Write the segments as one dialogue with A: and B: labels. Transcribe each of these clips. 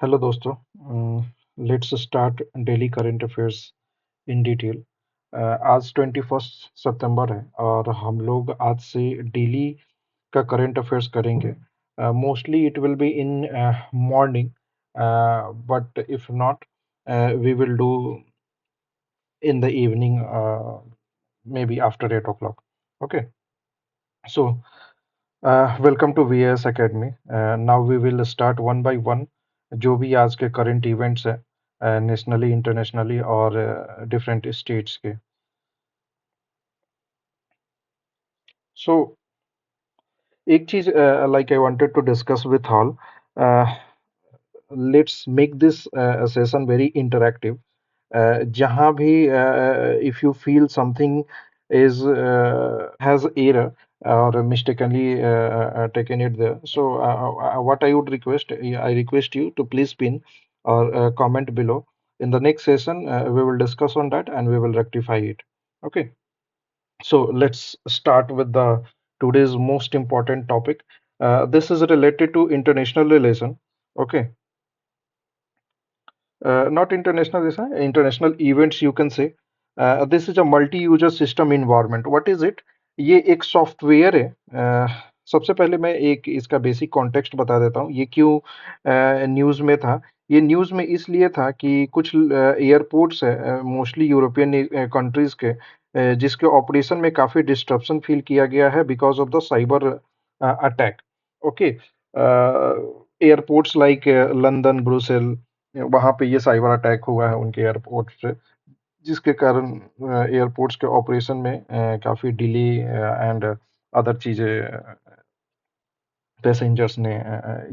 A: Hello दोस्तों। Let's start daily current affairs in detail. आज 21 सितंबर है और हम लोग आज से डेली का करंट अफेयर्स करेंगे। Mostly it will be in morning, but if not we will do in the evening, maybe after 8 o'clock. Okay, so welcome to V S academy. Now we will start one by one जो भी आज के current events है, nationally internationally और different states के। So एक चीज like I wanted to discuss with all, let's make this session very interactive. जहाँ भी if you feel something is has error or mistakenly taken it there, so what I would request, I request you to please pin or comment below. In the next session we will discuss on that and we will rectify it. Okay, so let's start with the today's most important topic. This is related to international relation. Okay, not international this international events you can say. This is a multi-user system environment. What is it? ये एक software है। सबसे पहले मैं एक इसका basic context बता देता हूँ, ये क्यों न्यूज़ में था। ये न्यूज़ में इसलिए था कि कुछ एयरपोर्ट्स है, मोस्टली यूरोपियन कंट्रीज के, जिसके ऑपरेशन में काफ़ी डिस्ट्रप्शन फील किया गया है because of the cyber attack. Okay, airports like London, Brussels, वहाँ पे ये साइबर अटैक हुआ है उनके एयरपोर्ट पे, जिसके कारण एयरपोर्ट्स के ऑपरेशन में काफ़ी डिले एंड अदर चीज़ें पैसेंजर्स ने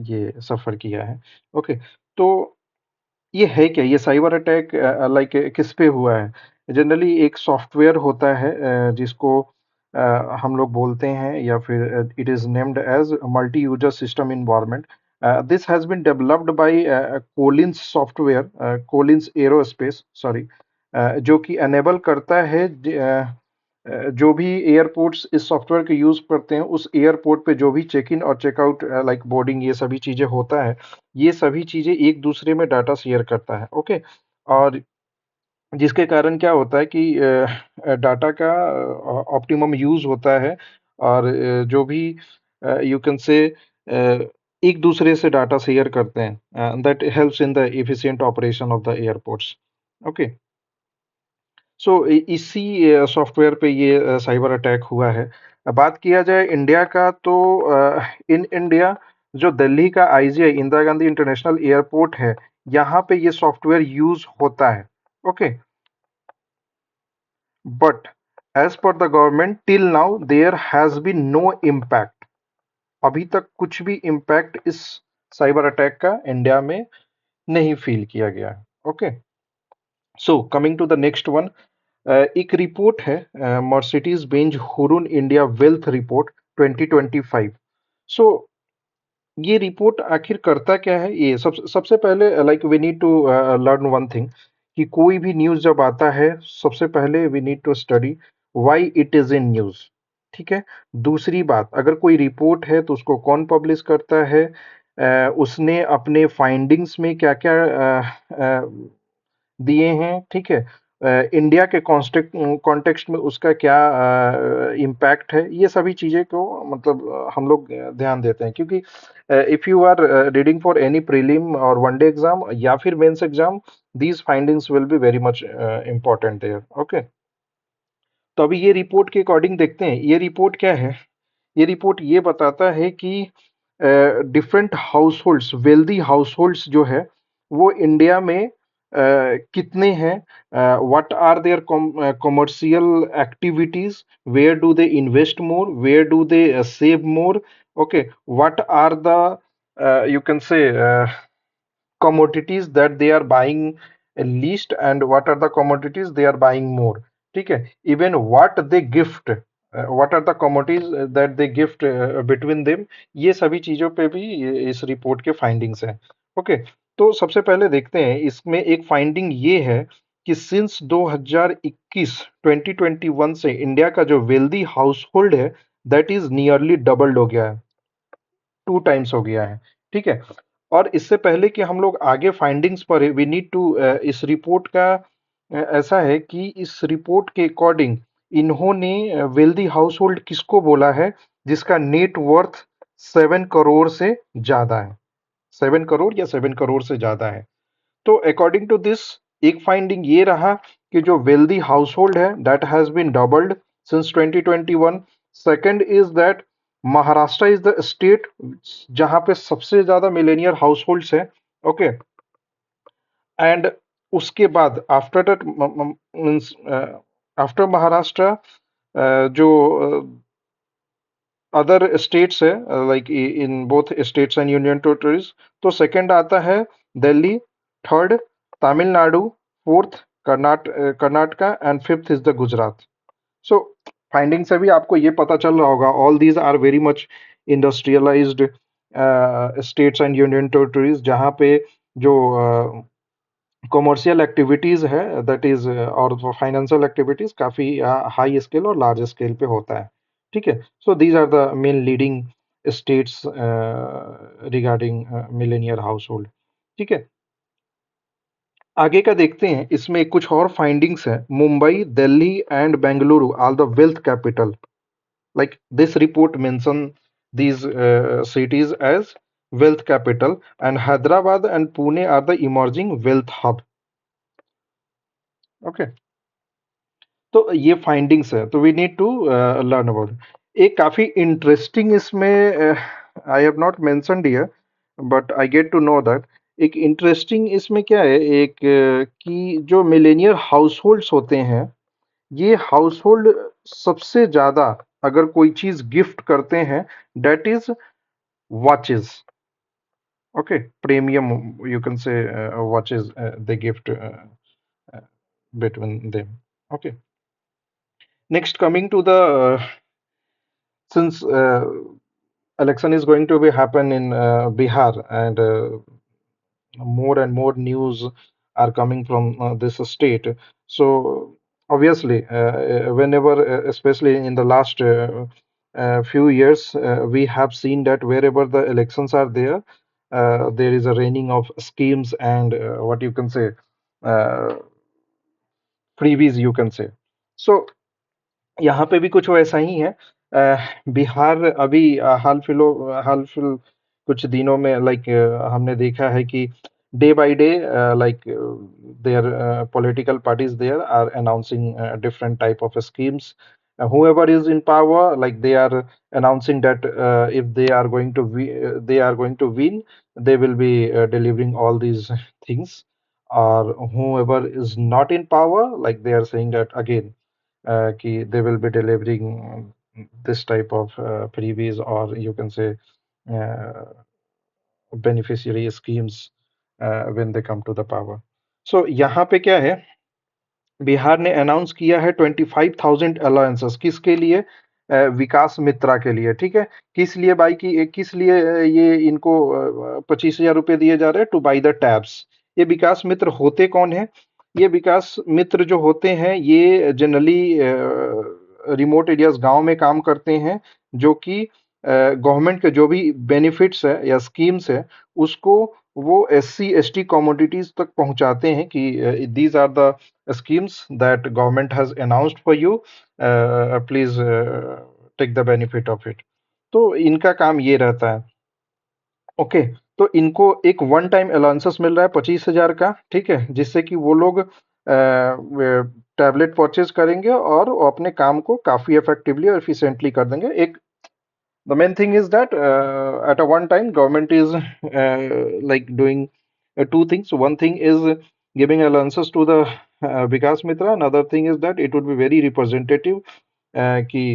A: ये सफ़र किया है। ओके, तो ये है क्या? ये साइबर अटैक लाइक किस पे हुआ है? जनरली एक सॉफ्टवेयर होता है जिसको हम लोग बोलते हैं या फिर it is named as multi user system environment. This has been developed by Collins software, Collins aerospace, sorry, जो कि एनेबल करता है जो भी एयरपोर्ट्स इस सॉफ्टवेयर के यूज़ करते हैं, उस एयरपोर्ट पे जो भी चेक इन और चेकआउट लाइक बोर्डिंग ये सभी चीज़ें होता है, ये सभी चीज़ें एक दूसरे में डाटा शेयर करता है। ओके, और जिसके कारण क्या होता है कि डाटा का ऑप्टिमम यूज़ होता है और जो भी यू कैन से एक दूसरे से डाटा शेयर करते हैं, that helps in the efficient operation of the airports. Okay, so इसी सॉफ्टवेयर पे ये साइबर अटैक हुआ है। बात किया जाए इंडिया का तो इन इंडिया जो दिल्ली का IGI Indira Gandhi international airport है, यहाँ पे ये सॉफ्टवेयर यूज होता है। Okay, but as per the government till now there has been no impact. अभी तक कुछ भी इम्पैक्ट इस साइबर अटैक का इंडिया में नहीं फील किया गया है। Okay, so coming to the next one, एक रिपोर्ट है Mercedes Benz Hurun India wealth report 2025। So ये रिपोर्ट आखिर करता क्या है? ये सबसे पहले like we need to learn one thing कि कोई भी न्यूज़ जब आता है, सबसे पहले we need to study why it is in news. ठीक है? दूसरी बात, अगर कोई रिपोर्ट है तो उसको कौन पब्लिश करता है? उसने अपने फाइंडिंग्स में क्या-क्या दिए हैं, ठीक है? इंडिया के कॉन्टेक्स्ट में उसका क्या इम्पैक्ट है, ये सभी चीज़ें को मतलब हम लोग ध्यान देते हैं, क्योंकि if you are reading for any prelim और वन डे एग्जाम या फिर mains exam, these findings will be very much important there. Okay, तो अभी ये रिपोर्ट के अकॉर्डिंग देखते हैं, ये रिपोर्ट क्या है? ये रिपोर्ट ये बताता है कि डिफरेंट हाउसहोल्ड्स, वेल्दी हाउसहोल्ड्स जो है वो इंडिया में कितने हैं, what are their commercial activities, where do they invest more, where do they save more, okay, what are the you can say commodities that they are buying least and what are the commodities they are buying more. ठीक है, even what they gift, what are the commodities that they gift between them, ये सभी चीजों पे भी इस report के findings हैं। ओके, तो सबसे पहले देखते हैं, इसमें एक फाइंडिंग ये है कि सिंस 2021 2021 से इंडिया का जो वेल्दी हाउस होल्ड है दैट इज नियरली डबल्ड हो गया है, 2 टाइम्स हो गया है। ठीक है, और इससे पहले कि हम लोग आगे फाइंडिंग्स पर वी नीड टू इस रिपोर्ट का ऐसा है कि इस रिपोर्ट के अकॉर्डिंग इन्होंने वेल्दी हाउस होल्ड किसको बोला है जिसका नेट वर्थ 7 करोड़ से ज्यादा है, 7 करोड़ या 7 करोड़ से ज्यादा है। तो अकॉर्डिंग टू दिस एक फाइंडिंग ये रहा कि जो वेल्दी हाउस होल्ड है that has been doubled since 2021। Second is that Maharashtra is the state जहां पे सबसे ज्यादा मिलेनियर हाउस होल्ड्स है। ओके, एंड उसके बाद after that means after Maharashtra जो अदर स्टेट्स है like in both states and union territories, तो सेकंड आता है Delhi, third Tamil Nadu, fourth Karnataka and fifth is the Gujarat. So finding से भी आपको ये पता चल रहा होगा all these are very much industrialized states and union territories जहाँ पे जो कॉमर्शियल एक्टिविटीज है दैट इज और फाइनेंशियल एक्टिविटीज काफी हाई स्केल और लार्ज स्केल पे होता है। ठीक है, so these are the main leading states regarding millionaire household. ठीक है, आगे का देखते हैं। इसमें कुछ और फाइंडिंग्स है। Mumbai, Delhi and Bengaluru are the wealth capital. Like this report mention these cities as wealth capital, and Hyderabad and Pune are the emerging wealth hub. Okay, तो ये फाइंडिंग्स है, तो we need to learn about. एक काफी interesting इसमें I have not mentioned here but I get to know that एक interesting इसमें क्या है, एक कि जो मिलेनियर हाउस होल्ड्स होते हैं ये हाउस होल्ड सबसे ज्यादा अगर कोई चीज गिफ्ट करते हैं that is watches. Okay, premium you can से watches they gift between them. Okay, next coming to the since election is going to be happen in Bihar, and more and more news are coming from this state. So obviously, whenever, especially in the last few years, we have seen that wherever the elections are there, there is a raining of schemes and what you can say, uh, freebies you can say. So यहाँ पे भी कुछ वैसा ही है। बिहार अभी हाल fill कुछ दिनों में लाइक हमने देखा है कि day by day like their political parties there are announcing different type of schemes. whoever is in power, like they are announcing that if they are going to win, they will be delivering all these things, or whoever is not in power, like they are saying that again कि they will be delivering this type of freebies, or you can say uh, beneficiary schemes when they come to the power. So यहाँ पे क्या है, बिहार ने announce किया है 25,000 allowances. किसके लिए? विकास मित्रा के लिए। ठीक है, किस लिए बाई की, किस लिए ये इनको 25,000 रुपए दिए जा रहे हैं? Two by the tabs. ये विकास मित्र होते कौन है? ये विकास मित्र जो होते हैं ये जनरली रिमोट एरियाज गांव में काम करते हैं, जो कि गवर्नमेंट के जो भी बेनिफिट्स है या स्कीम्स है उसको वो SC ST कम्युनिटीज तक पहुंचाते हैं कि these are the schemes that government has announced for you, please take the benefit of it। तो इनका काम ये रहता है। ओके, तो इनको एक वन टाइम अलाउंसेस मिल रहा है 25,000 का। ठीक है, जिससे कि वो लोग टैबलेट परचेज करेंगे और वो अपने काम को काफी इफेक्टिवली और एफिशिएंटली कर देंगे। एक the main thing is that at a one time government is like doing two things. One thing is giving allowances to the Vikas Mitra. Another thing is that it would be very representative कि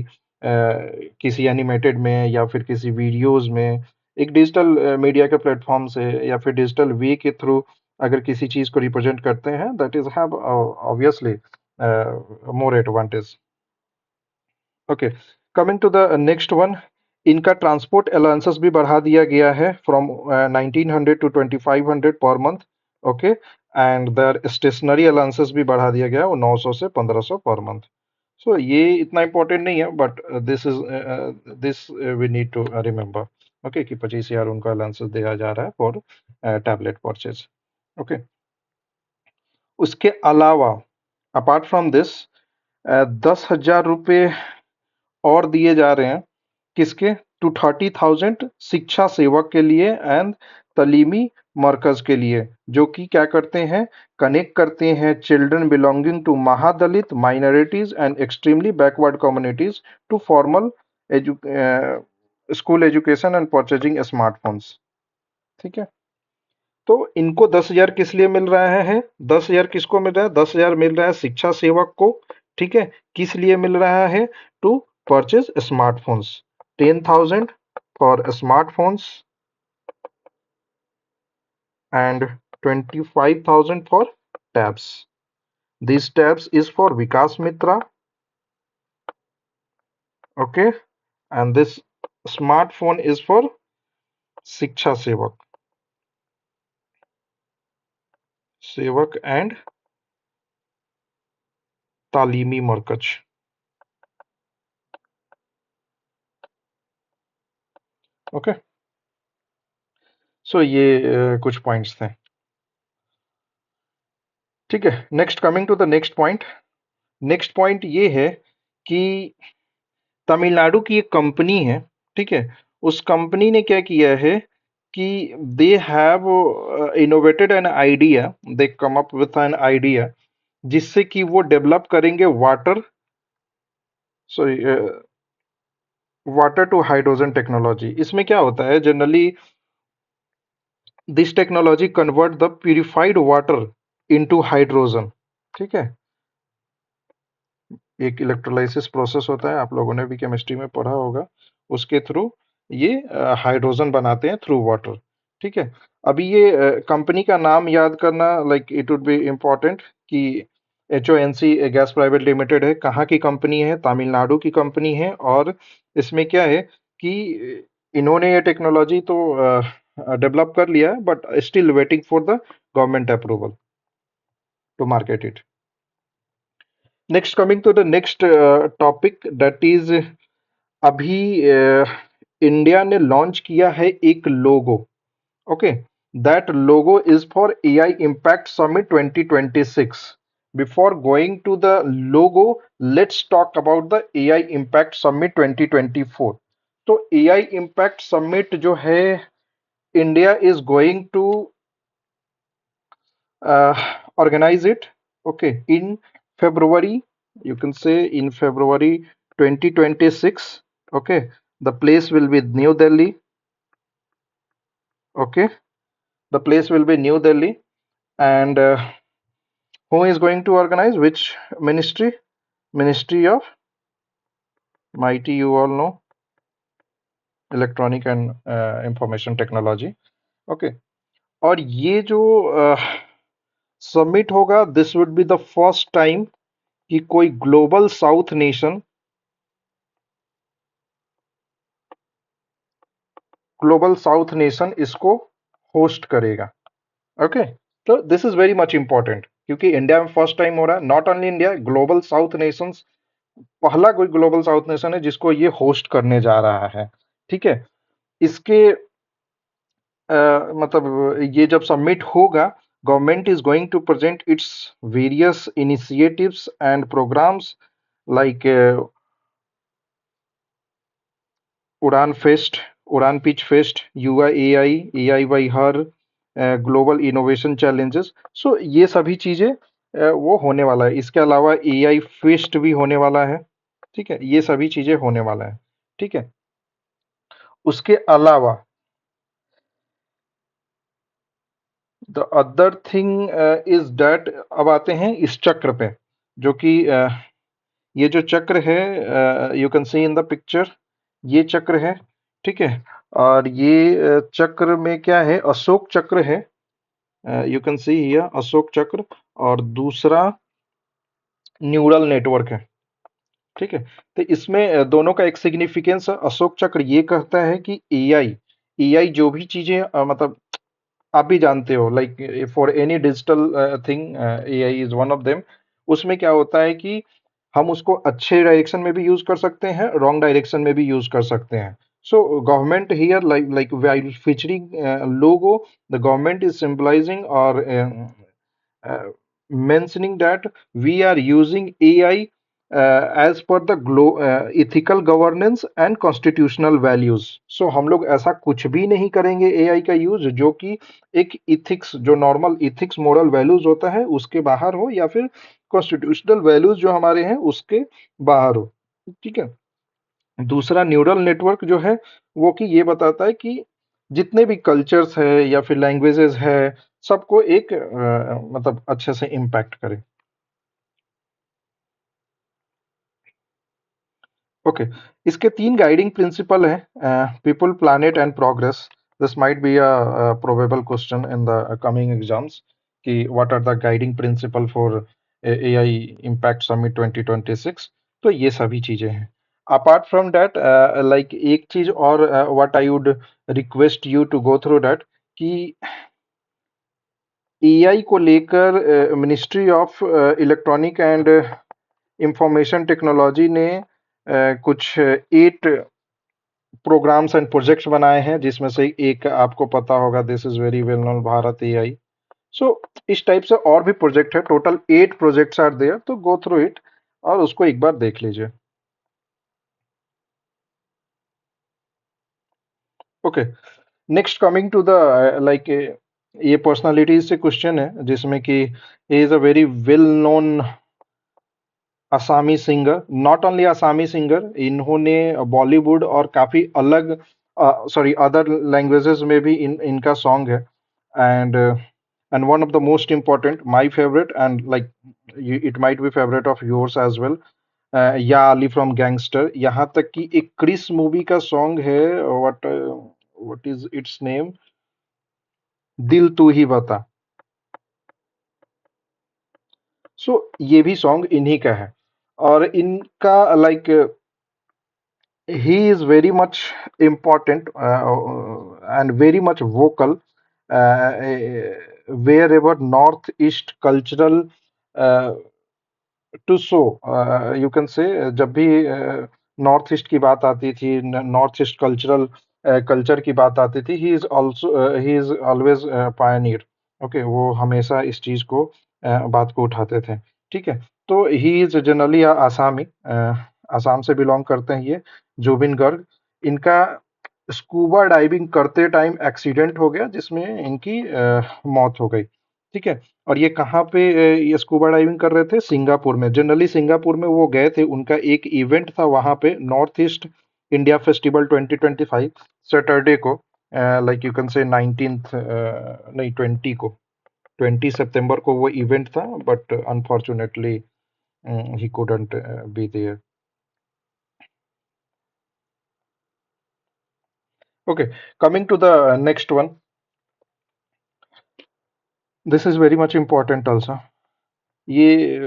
A: किसी animated में या फिर किसी videos में एक digital media के platform से या फिर डिजिटल वे के थ्रू अगर किसी चीज को रिप्रेजेंट करते हैं that is have obviously more advantage. Okay, coming to the next one, इनका ट्रांसपोर्ट अलाउंसेस भी बढ़ा दिया गया है from 1900 to 2500 per month. Okay, and their stationery allowances भी बढ़ा दिया गया है, वो 900 से 1500 पर मंथ। सो ये इतना इम्पोर्टेंट नहीं है but this we need to remember. Okay, कि 25,000 उनको अलाउंसेस दिया जा रहा है फॉर टैबलेट परचेज। ओके, उसके अलावा अपार्ट फ्रॉम दिस 10,000 रुपये और दिए जा रहे हैं किसके, टू 30,000 शिक्षा सेवक के लिए एंड तलीमी मरकज के लिए, जो कि क्या करते हैं, कनेक्ट करते हैं children belonging to Mahadalit minorities and extremely backward communities to formal school education and purchasing smartphones. ठीक है, तो इनको 10,000 किस लिए मिल रहा है, 10,000 किसको मिल रहा है, 10,000 मिल रहा है शिक्षा सेवक को। ठीक है, किस लिए मिल रहा है, to purchase smartphones, 10,000 for smartphones and 25,000 for tabs. This tabs is for Vikas Mitra, okay, and this smartphone is for Shiksha Sevak, सेवक एंड तालीमी मरकज। ओके, सो ये कुछ पॉइंट्स थे। ठीक है, next, coming to the next point. Next point ये है कि तमिलनाडु की एक कंपनी है, ठीक है, उस कंपनी ने क्या किया है कि they have innovated an idea, they come up with an idea जिससे कि वो डेवलप करेंगे water, sorry, water to hydrogen technology. इसमें क्या होता है, generally this technology convert the purified water into hydrogen. ठीक है, एक इलेक्ट्रोलाइसिस प्रोसेस होता है, आप लोगों ने भी केमिस्ट्री में पढ़ा होगा, उसके थ्रू ये हाइड्रोजन बनाते हैं थ्रू वाटर। ठीक है, अभी ये कंपनी का नाम याद करना, like it would be important कि HONC गैस प्राइवेट लिमिटेड है, कहाँ की कंपनी है, तमिलनाडु की कंपनी है, और इसमें क्या है कि इन्होंने ये टेक्नोलॉजी तो डेवलप कर लिया है, but still waiting for the government approval to market it. Next, coming to the next topic, that is अभी इंडिया ने लॉन्च किया है एक logo. Okay, that logo is for AI impact summit 2026। Before going to the logo, let's talk about the AI impact summit 2024। तो AI impact summit जो है, India is going to organize it, okay, in February, you can say in February 2026. Okay, the place will be New Delhi. Okay, the place will be New Delhi, and who is going to organize, which ministry? Ministry of mighty, you all know, electronic and information technology. Okay, और ये जो summit होगा, this would be the first time कि कोई global south nation, इसको host करेगा। Okay, तो this is very much important, क्योंकि इंडिया में फर्स्ट टाइम हो रहा है, not only India, global south Nations, पहला कोई ग्लोबल साउथ नेशन है जिसको ये होस्ट करने जा रहा है। ठीक है, इसके मतलब ये जब सबमिट होगा, government is going to present its various initiatives and programmes like Udan fest, Udan pitch fest, Yuva AI, AI by her, global innovation challenges. So ये सभी चीजें वो होने वाला है। इसके अलावा AI फेस्ट भी होने वाला है। ठीक है, ये सभी चीजें होने वाला है। ठीक है, उसके अलावा the other thing is that, अब आते हैं इस चक्र पे, जो कि ये जो चक्र है, you can C in the picture, ये चक्र है। ठीक है, और ये चक्र में क्या है, अशोक चक्र है, you can see here Ashok चक्र, और दूसरा न्यूरल नेटवर्क है। ठीक है, तो इसमें दोनों का एक सिग्निफिकेंस है। अशोक चक्र ये कहता है कि एआई जो भी चीजें मतलब आप भी जानते हो, like for any digital thing AI is one of them. उसमें क्या होता है कि हम उसको अच्छे डायरेक्शन में भी यूज कर सकते हैं, रॉन्ग डायरेक्शन में भी यूज कर सकते हैं। So government here, like while featuring logo, the government is symbolizing or uh, mentioning that we are using AI as per the ethical governance and constitutional values. So हम लोग ऐसा कुछ भी नहीं करेंगे AI का यूज जो कि एक इथिक्स, जो नॉर्मल इथिक्स मोरल वैल्यूज होता है उसके बाहर हो, या फिर कॉन्स्टिट्यूशनल वैल्यूज जो हमारे हैं उसके बाहर हो। ठीक है। दूसरा न्यूरल नेटवर्क जो है वो कि ये बताता है कि जितने भी कल्चर्स है या फिर लैंग्वेजेस है, सबको एक मतलब अच्छे से इम्पैक्ट करे। ओके। इसके तीन गाइडिंग प्रिंसिपल हैं, people, planet and progress. This might be a probable question in the coming exams कि what are the guiding principle for AI impact summit 2026। तो ये सभी चीजें हैं। अपार्ट फ्रॉम दैट, लाइक एक चीज और what I would request you to go through that कि एआई को लेकर ministry of electronic and information technology ने कुछ 8 प्रोग्राम्स एंड प्रोजेक्ट्स बनाए हैं, जिसमें से एक आपको पता होगा, this is very well known, Bharat AI. So इस टाइप से और भी प्रोजेक्ट है, टोटल 8 प्रोजेक्ट्स आर देयर, तो गो थ्रू इट और उसको एक बार देख लीजिए। Okay. Next coming to the like, ये पर्सनालिटीज से क्वेश्चन है जिसमें कि he is a very well known Assamese singer, not only Assamese singer, इन्होंने बॉलीवुड और काफी अलग, सॉरी, अदर लैंग्वेजेस में भी इनका सॉन्ग है। And and one of the most important, my favourite, and like it might be favourite of yours as well, Ya Ali from Gangster. यहाँ तक कि एक क्रिस मूवी का सॉन्ग है, what what is its name, दिल तू ही बता। सो ये भी सॉन्ग इन्हीं का है। और इनका like, he is very much important and very much vocal wherever northeast cultural uh, to show, you can say, जब भी नॉर्थ ईस्ट की बात आती थी, नॉर्थ ईस्ट कल्चरल कल्चर की बात आती थी, he is always Pioneer. Okay, वो हमेशा इस चीज को बात को उठाते थे। ठीक है। तो ही इज जनरली आसामी, आसाम से बिलोंग करते हैं ये, जुबिन गर्ग। इनका स्कूबा डाइविंग करते टाइम एक्सीडेंट हो गया, जिसमें इनकी मौत हो गई। ठीक है। और ये कहाँ पे ये स्कूबा डाइविंग कर रहे थे? सिंगापुर में। जनरली सिंगापुर में वो गए थे, उनका एक इवेंट था वहाँ पे, North East India festival 2025, Saturday को, like you can say 19th, नहीं 20 को, 20 सितंबर को वो इवेंट था, but unfortunately he couldn't be there. Okay, coming to the next one, this is very much important also. ये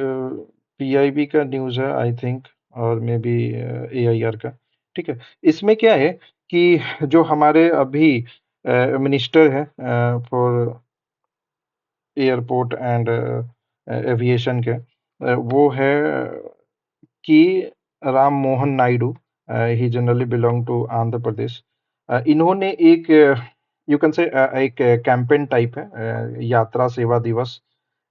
A: पीआईबी का न्यूज़ है I think, और मे बी एआईआर का। ठीक है। इसमें क्या है कि जो हमारे अभी मिनिस्टर है फॉर एयरपोर्ट एंड एविएशन के, वो है कि राम मोहन नायडू, ही generally belong to Andhra Pradesh. इन्होंने एक, यू कैन से, एक कैंपेन टाइप है, यात्रा सेवा दिवस,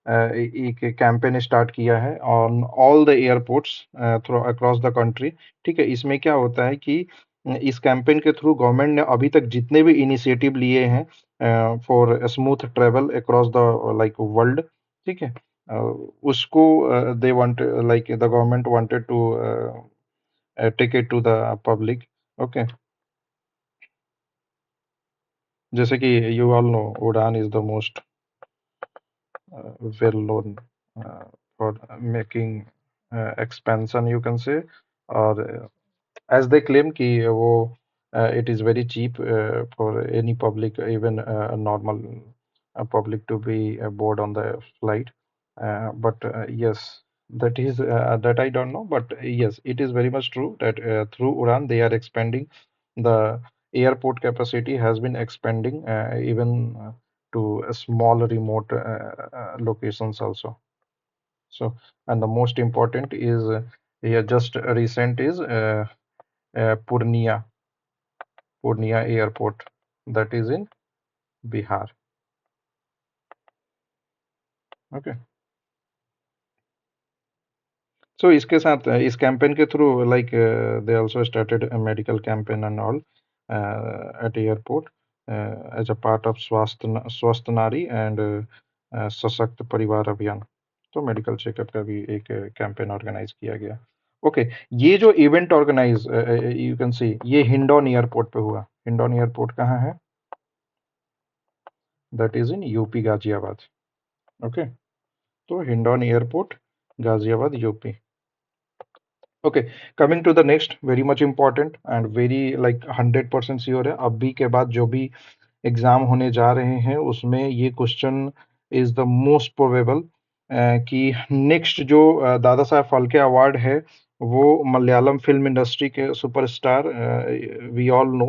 A: एक कैंपेन स्टार्ट किया है on all the airports through across the country. ठीक है। इसमें क्या होता है कि इस कैंपेन के थ्रू गवर्नमेंट ने अभी तक जितने भी इनिशिएटिव लिए हैं for smooth travel across the like world, ठीक है, उसको they want, like the government wanted to take it to the public. Okay. जैसे कि you all know, Udan is the most well known for making expansion, you can say, or as they claim कि वो it is very cheap for any public, even a normal public to be board on the flight. But yes, that is that I don't know, but yes, it is very much true that through Udan they are expanding, the airport capacity has been expanding even to a small remote locations also. So, and the most important is here just recent is Purnia. Purnia airport, that is in Bihar. Okay, so इसके साथ इस campaign के through like they also started medical campaign and all at airport as a part of Swasth Nari and सशक्त परिवार अभियान। तो medical checkup का भी एक कैंपेन ऑर्गेनाइज किया गया। ओके, ये जो event organize you can see, ये हिंडौन एयरपोर्ट पे हुआ। हिंडौन एयरपोर्ट कहाँ है? That is in UP, Ghaziabad. Okay, तो Hindon airport, Ghaziabad, UP. Okay, coming to the next, very much important and very like 100% sure है, अभी के बाद जो भी एग्जाम होने जा रहे हैं उसमें ये question is the most probable कि नेक्स्ट जो दादा साहब फाल्के अवार्ड है वो मलयालम फिल्म इंडस्ट्री के superstar, we all know,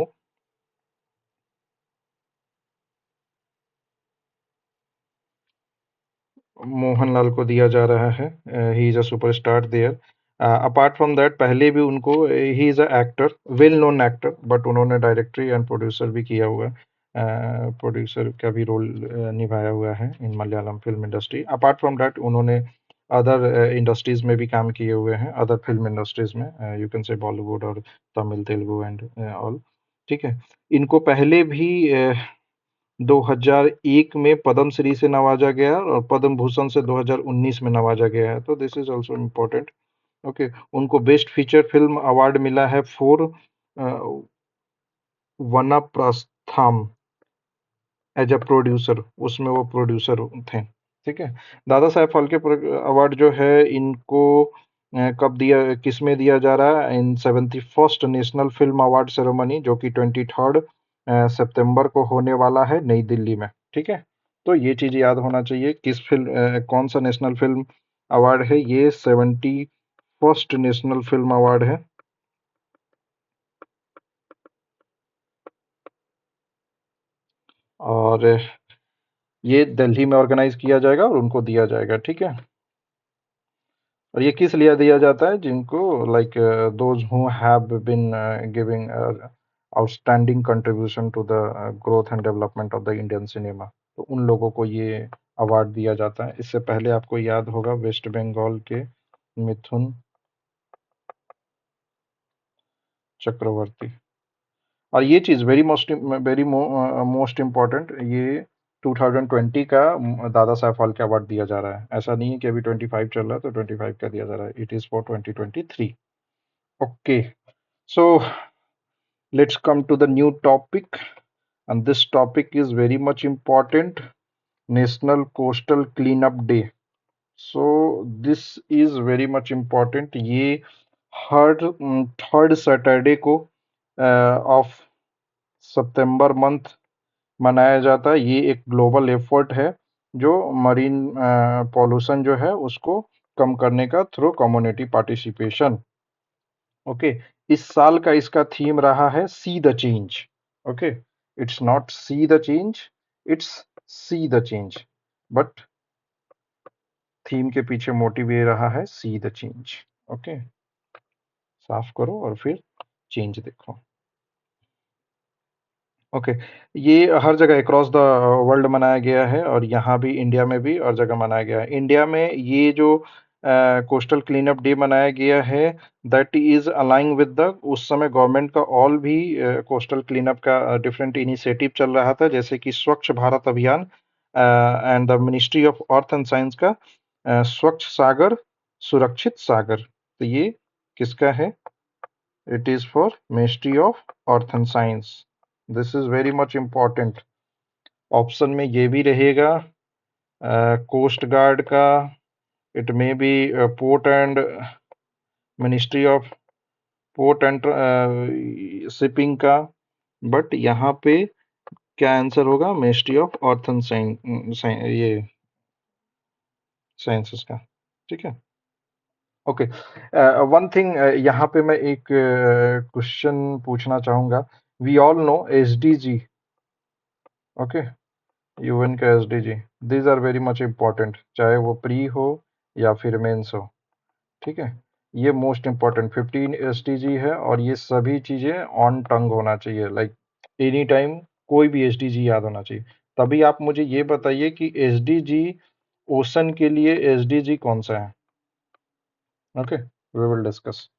A: Mohanlal को दिया जा रहा है। He is a superstar there. Apart from that, पहले भी उनको, he is a actor, well known actor, but उन्होंने डायरेक्टरी एंड प्रोड्यूसर भी किया हुआ है, प्रोड्यूसर का भी रोल निभाया हुआ है in Malayalam film industry. Apart from that उन्होंने अदर इंडस्ट्रीज में भी काम किए हुए हैं, अदर फिल्म इंडस्ट्रीज में, यू कैन से बॉलीवुड और तमिल, तेलुगु एंड ऑल। ठीक है, इनको पहले भी 2001 में पद्म श्री से नवाजा गया और पद्म भूषण से 2019 में नवाजा गया है, तो this is also important. Okay, उनको बेस्ट फीचर फिल्म अवार्ड मिला है फॉर वनप्रस्थाम एज अ प्रोड्यूसर, उसमें वो प्रोड्यूसर थे। ठीक है, दादा साहेब फाल्के अवार्ड जो है इनको कब दिया, किसमें दिया जा रहा है? इन 71st national film award ceremony, जो कि 23 सितंबर को होने वाला है नई दिल्ली में। ठीक है, तो ये चीज याद होना चाहिए, किस फिल्म, कौन सा नेशनल फिल्म अवार्ड है ये? 71st नेशनल फिल्म अवार्ड है, और ये दिल्ली में ऑर्गेनाइज किया जाएगा और उनको दिया जाएगा। ठीक है, और ये किस लिए दिया जाता है? जिनको like those who have been giving outstanding contribution to the growth and development of the Indian cinema, तो उन लोगों को ये अवार्ड दिया जाता है। इससे पहले आपको याद होगा वेस्ट बंगाल के मिथुन चक्रवर्ती। और ये चीज वेरी मोस्ट इम्पोर्टेंट, ये 2020 का दादा साहब फाल्के अवार्ड दिया जा रहा है। ऐसा नहीं है कि अभी 25 चल रहा है तो 25 का दिया जा रहा है, it is for 2023। Okay, so let's come to the new topic, and this topic is very much important: National Coastal Cleanup Day. So this is very much important, ये हर थर्ड सैटरडे को ऑफ सितंबर मंथ मनाया जाता है। ये एक global effort है जो marine pollution जो है उसको कम करने का थ्रू कम्युनिटी पार्टिसिपेशन। ओके, इस साल का इसका थीम रहा है see the change. Okay, it's not see the change, it's see the change, but theme के पीछे मोटिव ये रहा है सी द चेंज। ओके, साफ करो और फिर चेंज देखो। ओके, ये हर जगह अक्रॉस द वर्ल्ड मनाया गया है, और यहाँ भी इंडिया में भी हर जगह मनाया गया है। इंडिया में ये जो कोस्टल क्लीनअप डे मनाया गया है, दैट इज अलाइंग विद द, उस समय गवर्नमेंट का ऑल भी कोस्टल क्लीनअप का डिफरेंट इनिशिएटिव चल रहा था, जैसे कि स्वच्छ भारत अभियान and the ministry of earth and science का स्वच्छ सागर सुरक्षित सागर। तो ये किसका है? It is for ministry of earth and science. This is very much important. Option में ये भी रहेगा कोस्ट गार्ड का, it may be port and ministry of port and shipping का, बट यहाँ पे क्या आंसर होगा? मिनिस्ट्री ऑफ अर्थ एंड ये साइंसेस का। ठीक है, ओके, वन थिंग, यहाँ पे मैं एक क्वेश्चन पूछना चाहूंगा। We all know SDG, okay, UN का SDG, these are very much important, चाहे वो प्री हो या फिर मेंस हो। ठीक है, ये मोस्ट इम्पॉर्टेंट 15 एसडीजी है, और ये सभी चीजें ऑन टंग होना चाहिए, लाइक एनी टाइम कोई भी एसडीजी याद होना चाहिए। तभी आप मुझे ये बताइए कि एसडीजी ओशन के लिए एसडीजी कौन सा है? Okay, we will discuss.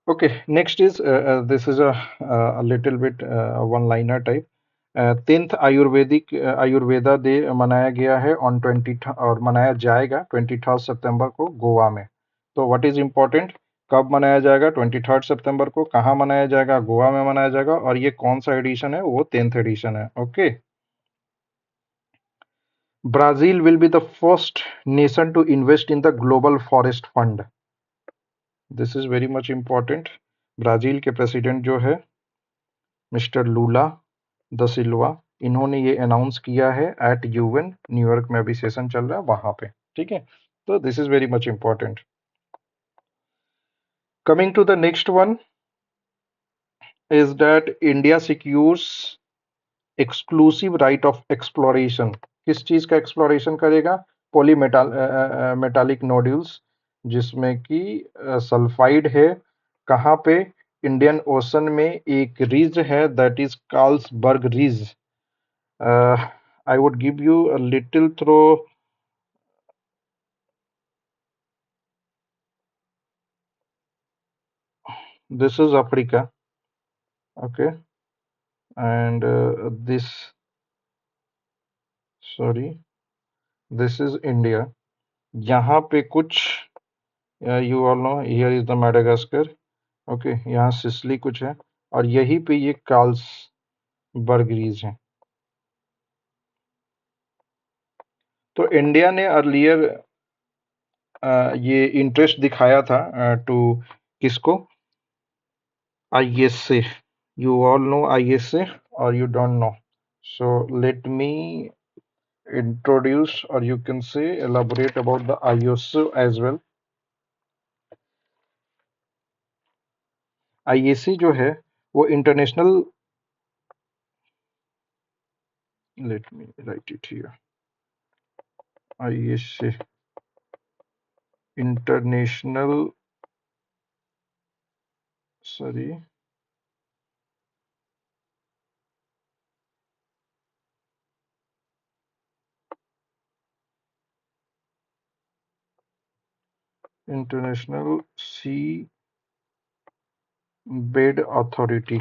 A: Okay, next is this is a little bit one-liner type. 10th Ayurveda day मनाया गया है ऑन 20 और मनाया जाएगा 23 सितंबर को गोवा में। तो व्हाट इज इम्पोर्टेंट, कब मनाया जाएगा? 23 सितंबर को। कहाँ मनाया जाएगा? गोवा में मनाया जाएगा। और ये कौन सा एडिशन है? वो 10th एडिशन है। Okay. Brazil will be the first nation to invest in the global forest fund. This is very much important. Brazil के प्रेसिडेंट जो है मिस्टर लूला द सिल्वा, इन्होंने ये अनाउंस किया है एट यूएन, न्यूयॉर्क में अभी सेशन चल रहा है वहां पे। ठीक है, तो this is very much important. Coming to the next one is that India secures exclusive right of exploration. किस चीज का एक्सप्लोरेशन करेगा? पॉलीमेटाल मेटालिक नोड्यूल्स, जिसमें कि सल्फाइड है। कहाँ पे? इंडियन ओशन में एक रिज है, that is Carlsberg ridge. I would give you a little through. This is Africa, okay, and sorry, this is India. यहाँ पे कुछ you all know here is the Madagascar, okay, यहाँ Sicily कुछ है और यहीं पे ये कार्ल्सबर्ग रीज है। तो इंडिया ने अर्लियर ये इंटरेस्ट दिखाया था टू किसको? ISA. You all know ISA or you don't know? So let me introduce or you can say elaborate about the ISO as well. IAC जो है वो international, let me write it here, IAC international, sorry, international C bed authority.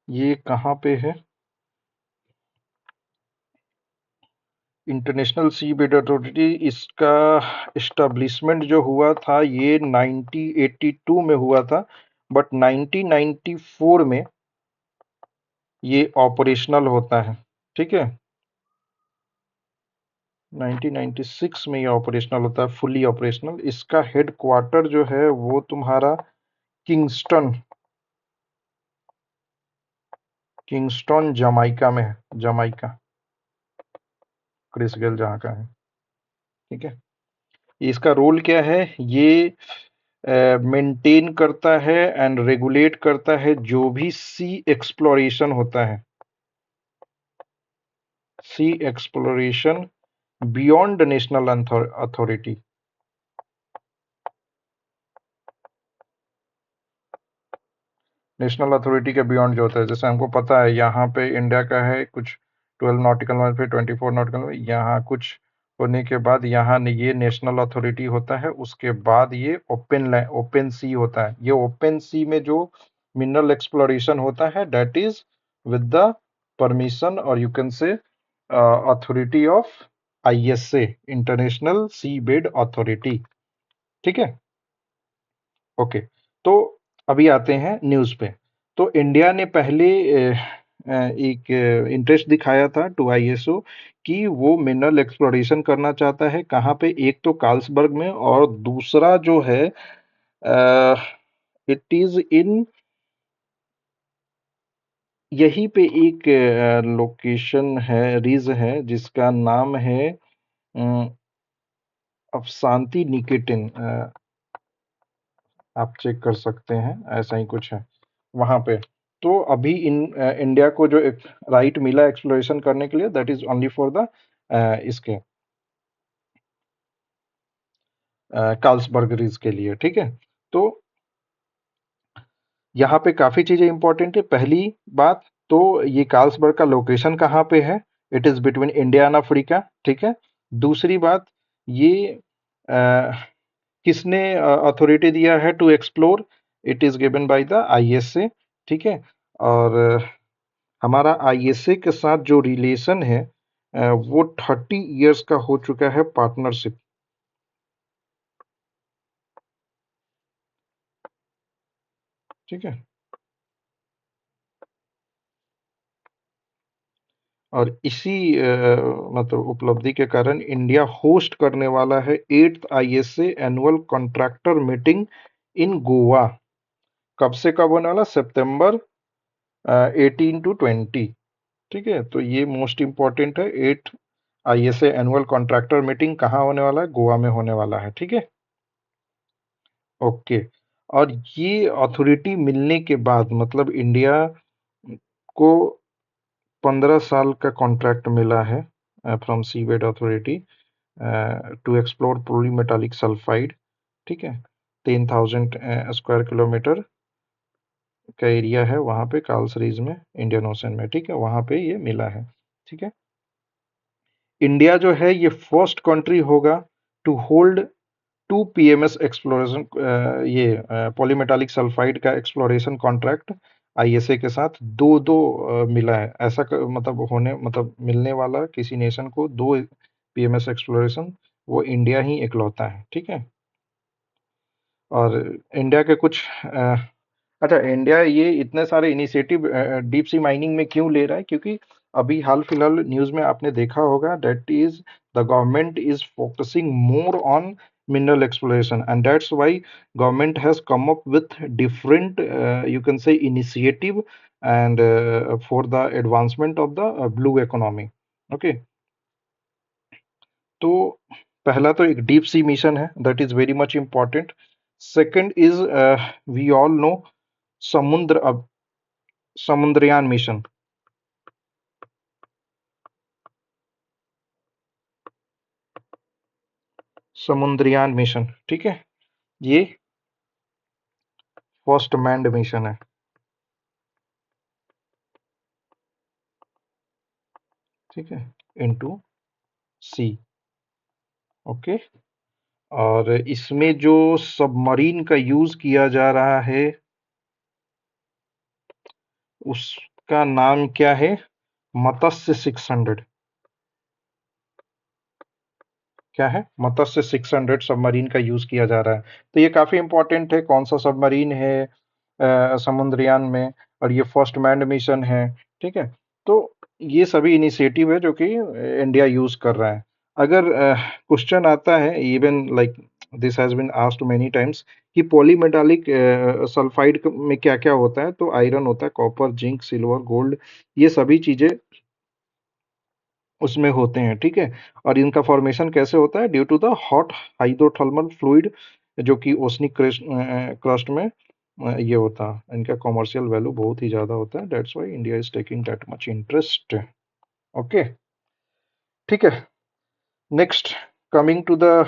A: ये कहाँ पे है? International सी bed authority, इसका establishment जो हुआ था ये 1982 में हुआ था, बट 1994 में ये ऑपरेशनल होता है। ठीक है, 1996 में ये ऑपरेशनल होता है, फुली ऑपरेशनल। इसका हेड क्वार्टर जो है वो तुम्हारा किंगस्टन, किंगस्टन जमाइका में है, जमाइका, क्रिस गेल जहाँ का है। ठीक है, इसका रोल क्या है? ये मेंटेन करता है एंड रेगुलेट करता है जो भी सी एक्सप्लोरेशन होता है, sea exploration beyond national authority. National authority के बियॉन्ड जो होता है, जैसे हमको पता है यहाँ पे इंडिया का है कुछ 12 नॉटिकल माइल, फिर 24 नॉटिकल माइल, यहाँ कुछ होने के बाद यहाँ ये नेशनल अथॉरिटी होता है। उसके बाद ये ओपन सी होता है। ये ओपन सी में जो मिनरल एक्सप्लोरेशन होता है that is with the permission और you can say authority of ISA, international C bed authority. ठीक है, ओके। तो अभी आते हैं न्यूज़ पे। तो इंडिया ने पहले एक इंटरेस्ट दिखाया था टू ISO कि वो मिनरल एक्सप्लोरेशन करना चाहता है। कहाँ पे? एक तो कार्ल्सबर्ग में और दूसरा जो है इट इज इन, यहीं पे एक लोकेशन है, रिज है, जिसका नाम है अब शांति निकेतन। आप चेक कर सकते हैं, ऐसा ही कुछ है वहां पे। तो अभी इंडिया को जो एक राइट मिला एक्सप्लोरेशन करने के लिए, that is only for the इसके कार्ल्सबर्ग रीज के लिए। ठीक है, तो यहाँ पे काफ़ी चीज़ें इंपॉर्टेंट है। पहली बात तो ये कार्लसबर्ग का लोकेशन कहाँ पे है? It is between India and Africa, ठीक है? दूसरी बात, ये अ, किसने अथॉरिटी दिया है to explore? It is given by the ISA, ठीक है? और हमारा आईएसए के साथ जो रिलेशन है वो 30 इयर्स का हो चुका है पार्टनरशिप, ठीक है? और इसी मतलब उपलब्धि के कारण इंडिया होस्ट करने वाला है 8th ISA annual contractor meeting in Goa. कब से कब होने वाला? सितंबर 18 टू 20, ठीक है? तो ये मोस्ट इम्पोर्टेंट है। 8th ISA annual contractor meeting कहाँ होने वाला है? गोवा में होने वाला है, ठीक है? ओके। और ये अथॉरिटी मिलने के बाद मतलब इंडिया को 15 साल का कॉन्ट्रैक्ट मिला है from seabed authority to explore polymetallic sulphide, ठीक है? 10,000 स्क्वायर किलोमीटर का एरिया है वहाँ पे कार्ल सीरीज में, इंडियन ओशन में, ठीक है? वहाँ पे ये मिला है, ठीक है? इंडिया जो है ये फर्स्ट कंट्री होगा to hold to PMS exploration, ये पॉलीमेटालिक सल्फाइड का एक्सप्लोरेशन कॉन्ट्रैक्ट आईएसए के साथ दो दो मिला है। ऐसा मतलब होने मतलब मिलने वाला किसी नेशन को दो पीएमएस एक्सप्लोरेशन, वो इंडिया ही इकलौता है, ठीक है? और इंडिया के कुछ अच्छा, इंडिया ये इतने सारे इनिशिएटिव डीप सी माइनिंग में क्यों ले रहा है? क्योंकि अभी हाल फिलहाल न्यूज़ में आपने देखा होगा that is the government is focusing more on mineral exploration, and that's why government has come up with different you can say initiative and for the advancement of the blue economy. Okay, तो पहला तो एक deep sea mission है, that is very much important. Second is we all know समुद्र अब Samudrayaan mission, Samudrayaan mission, ठीक है? ये फर्स्ट मैन्ड मिशन है, ठीक है? इनटू सी, ओके। और इसमें जो सबमरीन का यूज किया जा रहा है उसका नाम क्या है? मत्स्य 600। क्या है? मत्स्य 600 सबमरीन का यूज किया जा रहा है। तो ये काफी इंपॉर्टेंट है, कौन सा सबमरीन है समुद्रयान में, और ये फर्स्ट मैन्ड मिशन है, ठीक है? तो ये सभी इनिशिएटिव है जो कि इंडिया यूज कर रहा है। अगर क्वेश्चन आता है, even like this has been asked many times, कि पॉलीमेटालिक सल्फाइड में क्या क्या होता है? तो आयरन होता है, कॉपर, जिंक, सिल्वर, गोल्ड, ये सभी चीजें उसमें होते हैं, ठीक है? और इनका फॉर्मेशन कैसे होता है? Due to the hot hydrothermal fluid जो कि ओशनिक क्रस्ट में ये होता है। इनका कमर्शियल वैल्यू बहुत ही ज़्यादा होता है, that's why India is taking that much interest. Okay, ठीक है। Next, coming to the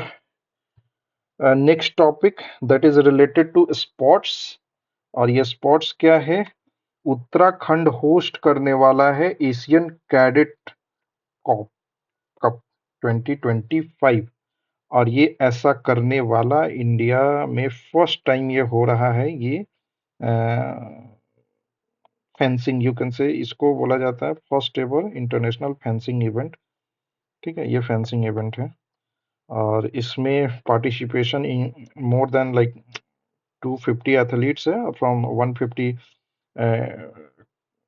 A: next topic that is related to sports. और ये स्पोर्ट्स क्या है? उत्तराखंड होस्ट करने वाला है एशियन कैडेट कप कप 2025, और ये ऐसा करने वाला इंडिया में फर्स्ट टाइम ये हो रहा है। ये फेंसिंग यू कैन से इसको बोला जाता है first ever international fencing event, ठीक है? ये फेंसिंग इवेंट है और इसमें participation in more than like 250 athletes है from 150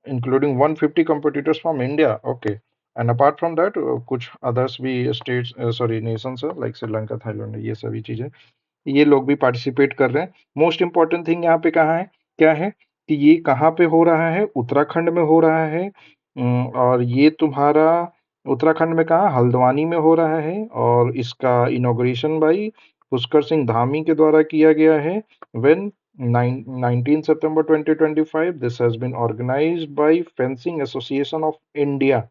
A: including 150 competitors from India. Okay, and apart from that, कुछ others भी states sorry nations है like श्रीलंका, थाईलैंड, ये सभी चीजें ये लोग भी पार्टिसिपेट कर रहे हैं। मोस्ट इम्पॉर्टेंट थिंग यहाँ पे कहाँ है, क्या है कि ये कहाँ पे हो रहा है? उत्तराखंड में हो रहा है। और ये तुम्हारा उत्तराखंड में कहाँ? हल्द्वानी में हो रहा है, और इसका इनॉग्रेशन भाई पुष्कर सिंह धामी के द्वारा किया गया है। When 19 September 2025, this has been organized by Fencing Association of India.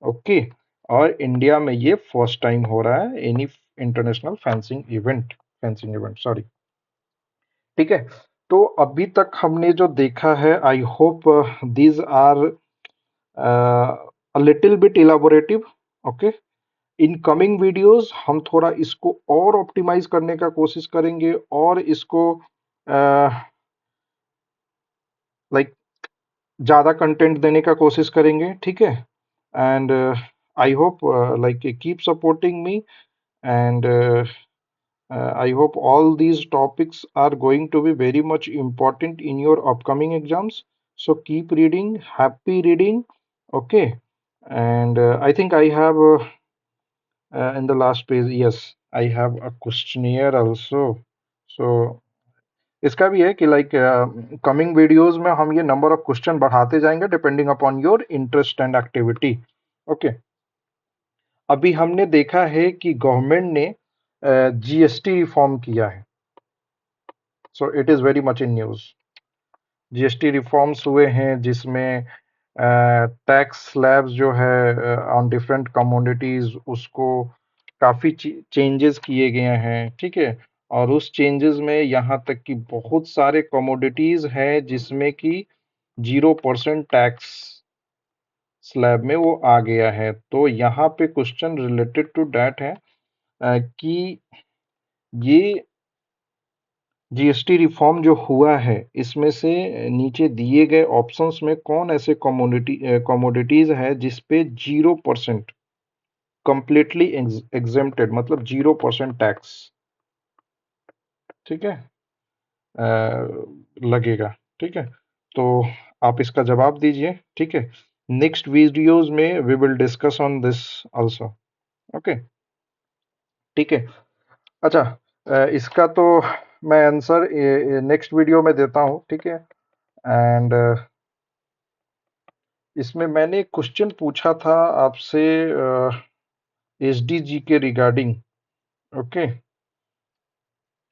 A: Okay, और इंडिया में ये फर्स्ट टाइम हो रहा है any international fencing event, fencing event sorry, ठीक है? तो अभी तक हमने जो देखा है, I hope these are a little bit elaborative, okay. In coming videos हम थोड़ा इसको और ऑप्टिमाइज करने का कोशिश करेंगे और इसको लाइक ज़्यादा कंटेंट देने का कोशिश करेंगे, ठीक है। And I hope like keep supporting me, and I hope all these topics are going to be very much important in your upcoming exams. So keep reading, happy reading, okay. And I think I have in the last page, yes, I have a questionnaire also. So इसका भी है कि like coming videos में हम ये number of question बढ़ाते जाएंगे depending upon your interest and activity, okay. अभी हमने देखा है कि गवर्नमेंट ने जीएसटी रिफॉर्म किया है, so it is very much in news. GST reforms हुए हैं जिसमें टैक्स स्लैब्स जो है ऑन डिफरेंट कमोडिटीज उसको काफ़ी चेंजेस किए गए हैं, ठीक है। और उस चेंजेस में यहाँ तक कि बहुत सारे कमोडिटीज हैं जिसमें कि 0% टैक्स स्लैब में वो आ गया है। तो यहाँ पे क्वेश्चन रिलेटेड टू डैट है कि ये जीएसटी रिफॉर्म जो हुआ है इसमें से नीचे दिए गए ऑप्शंस में कौन ऐसे कमोडिटीज है जिस पे 0% कंप्लीटली एग्जेम्प्टेड, मतलब 0% टैक्स, ठीक है, लगेगा, ठीक है। तो आप इसका जवाब दीजिए, ठीक है। नेक्स्ट वीडियोस में we will discuss on this also, okay, ठीक है। अच्छा, इसका तो मैं आंसर नेक्स्ट वीडियो में देता हूँ, ठीक है। एंड इसमें मैंने एक क्वेश्चन पूछा था आपसे एसडीजी के रिगार्डिंग, ओके।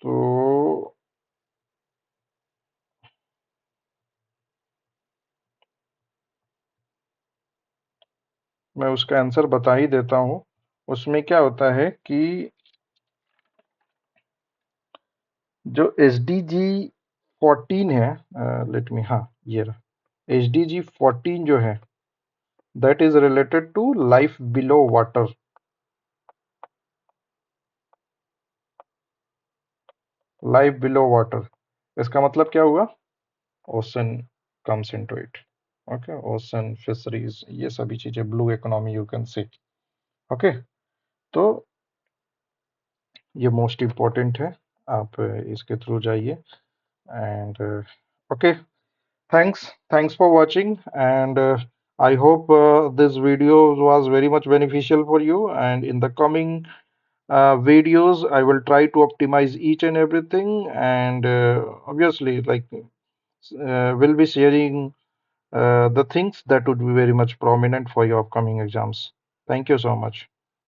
A: तो मैं उसका आंसर बता ही देता हूँ। उसमें क्या होता है कि जो एसडीजी 14 है, लेट मी, हाँ ये रहा एसडीजी 14 जो है, that is related to life below water. Life below water, इसका मतलब क्या हुआ? Ocean comes into it, okay. Ocean, fisheries, ये सभी चीजें, blue economy you can say, okay. तो ये मोस्ट इम्पोर्टेंट है, आप इसके थ्रू जाइए। And okay, thanks for watching, and I hope this video was very much beneficial for you, and in the coming videos I will try to optimize each and everything, and obviously like we'll be sharing the things that would be very much prominent for your upcoming exams. Thank you so much.